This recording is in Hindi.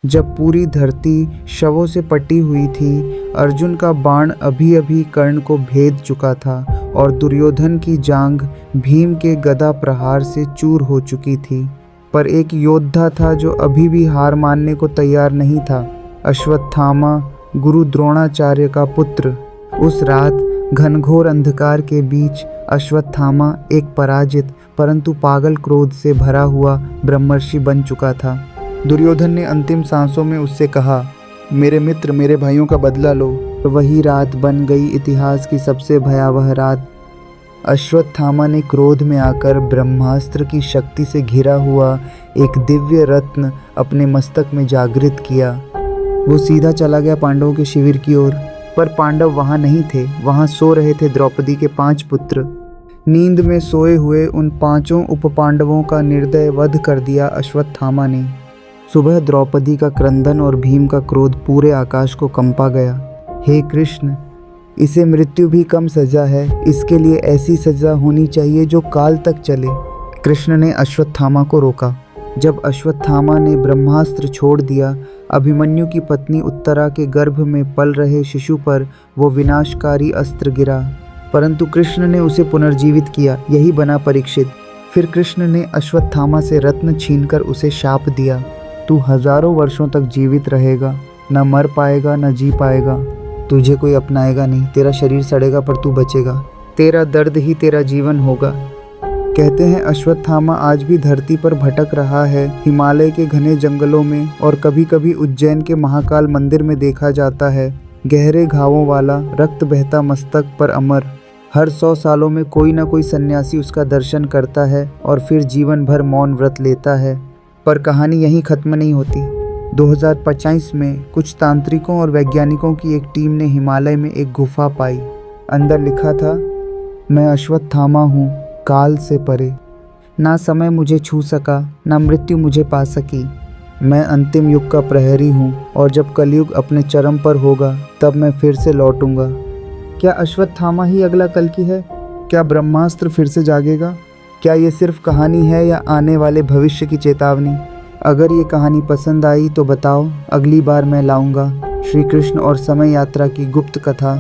जब पूरी धरती शवों से पटी हुई थी, अर्जुन का बाण अभी अभी कर्ण को भेद चुका था और दुर्योधन की जांघ भीम के गदा प्रहार से चूर हो चुकी थी। पर एक योद्धा था जो अभी भी हार मानने को तैयार नहीं था, अश्वत्थामा, गुरु द्रोणाचार्य का पुत्र। उस रात घनघोर अंधकार के बीच अश्वत्थामा एक पराजित परंतु पागल क्रोध से भरा हुआ ब्रह्मर्षि बन चुका था। दुर्योधन ने अंतिम सांसों में उससे कहा, मेरे मित्र, मेरे भाइयों का बदला लो। वही रात बन गई इतिहास की सबसे भयावह रात। अश्वत्थामा ने क्रोध में आकर ब्रह्मास्त्र की शक्ति से घिरा हुआ एक दिव्य रत्न अपने मस्तक में जागृत किया। वो सीधा चला गया पांडवों के शिविर की ओर, पर पांडव वहां नहीं थे। वहां सो रहे थे द्रौपदी के 5 पुत्र। नींद में सोए हुए उन 5 उपपांडवों का निर्दय वध कर दिया अश्वत्थामा ने। सुबह द्रौपदी का क्रंदन और भीम का क्रोध पूरे आकाश को कंपा गया। हे कृष्ण, इसे मृत्यु भी कम सजा है, इसके लिए ऐसी सजा होनी चाहिए जो काल तक चले। कृष्ण ने अश्वत्थामा को रोका। जब अश्वत्थामा ने ब्रह्मास्त्र छोड़ दिया, अभिमन्यु की पत्नी उत्तरा के गर्भ में पल रहे शिशु पर वो विनाशकारी अस्त्र गिरा, परंतु कृष्ण ने उसे पुनर्जीवित किया। यही बना परीक्षित। फिर कृष्ण ने अश्वत्थामा से रत्न छीनकर उसे शाप दिया, तू हजारों वर्षों तक जीवित रहेगा, न मर पाएगा न जी पाएगा। तुझे कोई अपनाएगा नहीं, तेरा शरीर सड़ेगा पर तू बचेगा, तेरा दर्द ही तेरा जीवन होगा। कहते हैं अश्वत्थामा आज भी धरती पर भटक रहा है, हिमालय के घने जंगलों में, और कभी कभी उज्जैन के महाकाल मंदिर में देखा जाता है। गहरे घावों वाला, रक्त बहता मस्तक पर अमर। हर 100 सालों में कोई ना कोई सन्यासी उसका दर्शन करता है और फिर जीवन भर मौन व्रत लेता है। पर कहानी यहीं खत्म नहीं होती। 2025 में कुछ तांत्रिकों और वैज्ञानिकों की एक टीम ने हिमालय में एक गुफा पाई। अंदर लिखा था, मैं अश्वत्थामा हूँ, काल से परे। ना समय मुझे छू सका, ना मृत्यु मुझे पा सकी। मैं अंतिम युग का प्रहरी हूँ और जब कलयुग अपने चरम पर होगा तब मैं फिर से लौटूंगा। क्या अश्वत्थामा ही अगला कल्कि है? क्या ब्रह्मास्त्र फिर से जागेगा? क्या ये सिर्फ कहानी है या आने वाले भविष्य की चेतावनी? अगर ये कहानी पसंद आई तो बताओ, अगली बार मैं लाऊंगा श्री कृष्ण और समय यात्रा की गुप्त कथा।